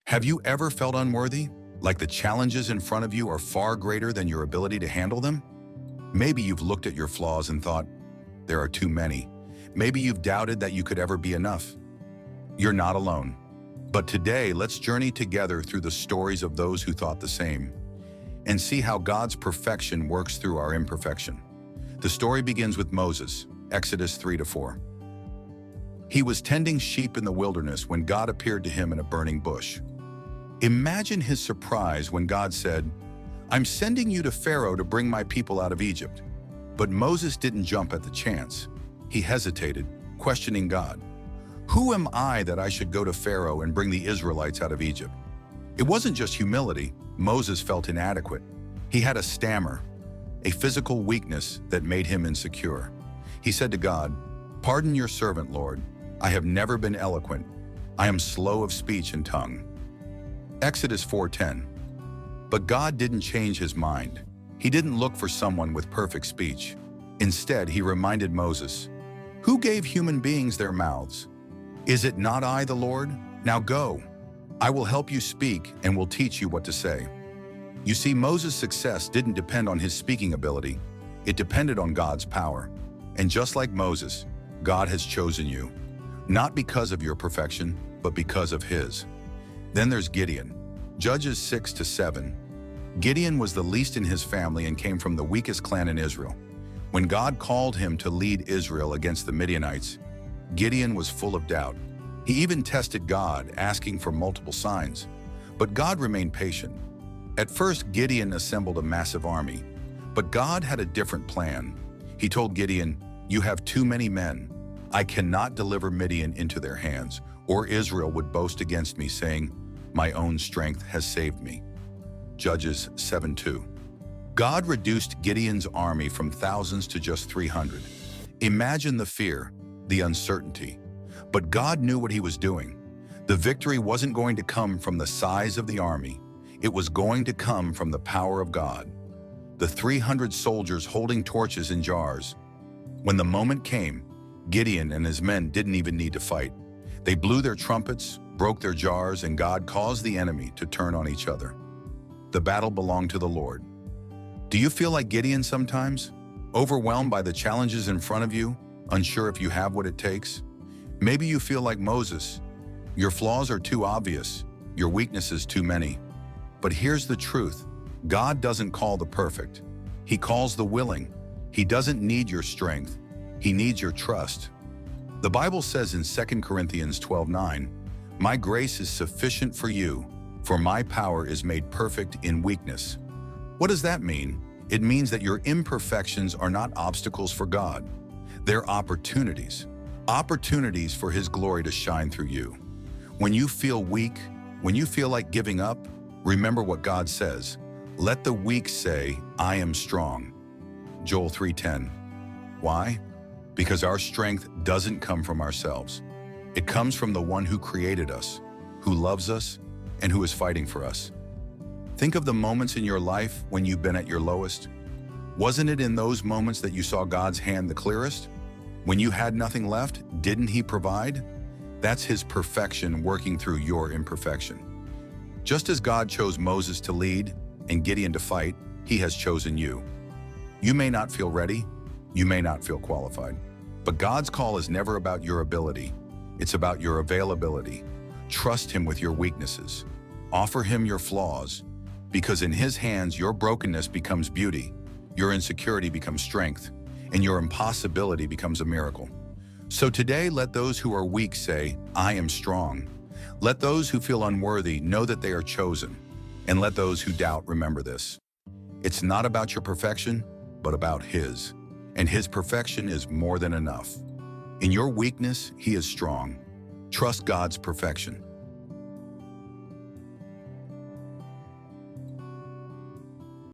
Have you ever felt unworthy? Like the challenges in front of you are far greater than your ability to handle them? Maybe you've looked at your flaws and thought, there are too many. Maybe you've doubted that you could ever be enough. You're not alone. But today, let's journey together through the stories of those who thought the same and see how God's perfection works through our imperfection. The story begins with Moses, Exodus 3-4. He was tending sheep in the wilderness when God appeared to him in a burning bush. Imagine his surprise when God said, "I'm sending you to Pharaoh to bring my people out of Egypt." But Moses didn't jump at the chance. He hesitated, questioning God. Who am I that I should go to Pharaoh and bring the Israelites out of Egypt? It wasn't just humility. Moses felt inadequate. He had a stammer, a physical weakness that made him insecure. He said to God, "Pardon your servant, Lord. I have never been eloquent. I am slow of speech and tongue." Exodus 4:10. But God didn't change his mind. He didn't look for someone with perfect speech. Instead, he reminded Moses, "Who gave human beings their mouths? Is it not I, the Lord? Now go. I will help you speak and will teach you what to say." You see, Moses' success didn't depend on his speaking ability. It depended on God's power. And just like Moses, God has chosen you, not because of your perfection, but because of his. Then there's Gideon. Judges 6-7. Gideon was the least in his family and came from the weakest clan in Israel. When God called him to lead Israel against the Midianites, Gideon was full of doubt. He even tested God, asking for multiple signs. But God remained patient. At first, Gideon assembled a massive army. But God had a different plan. He told Gideon, "You have too many men. I cannot deliver Midian into their hands, or Israel would boast against me, saying, 'My own strength has saved me.'" Judges 7:2. God reduced Gideon's army from thousands to just 300. Imagine the fear, the uncertainty. But God knew what he was doing. The victory wasn't going to come from the size of the army. It was going to come from the power of God. The 300 soldiers holding torches in jars. When the moment came, Gideon and his men didn't even need to fight. They blew their trumpets, broke their jars, and God caused the enemy to turn on each other. The battle belonged to the Lord. Do you feel like Gideon sometimes? Overwhelmed by the challenges in front of you, unsure if you have what it takes? Maybe you feel like Moses. Your flaws are too obvious, your weaknesses too many. But here's the truth. God doesn't call the perfect. He calls the willing. He doesn't need your strength. He needs your trust. The Bible says in 2 Corinthians 12:9, "My grace is sufficient for you, for my power is made perfect in weakness." What does that mean? It means that your imperfections are not obstacles for God. They're opportunities. Opportunities for his glory to shine through you. When you feel weak, when you feel like giving up, remember what God says. "Let the weak say, 'I am strong.'" Joel 3:10. Why? Because our strength doesn't come from ourselves. It comes from the one who created us, who loves us, and who is fighting for us. Think of the moments in your life when you've been at your lowest. Wasn't it in those moments that you saw God's hand the clearest? When you had nothing left, didn't he provide? That's his perfection working through your imperfection. Just as God chose Moses to lead and Gideon to fight, he has chosen you. You may not feel ready, you may not feel qualified, but God's call is never about your ability. It's about your availability. Trust him with your weaknesses. Offer him your flaws, because in his hands your brokenness becomes beauty, your insecurity becomes strength, and your impossibility becomes a miracle. So today, let those who are weak say, "I am strong." Let those who feel unworthy know that they are chosen. And let those who doubt remember this. It's not about your perfection, but about his. And his perfection is more than enough. In your weakness, he is strong. Trust God's perfection.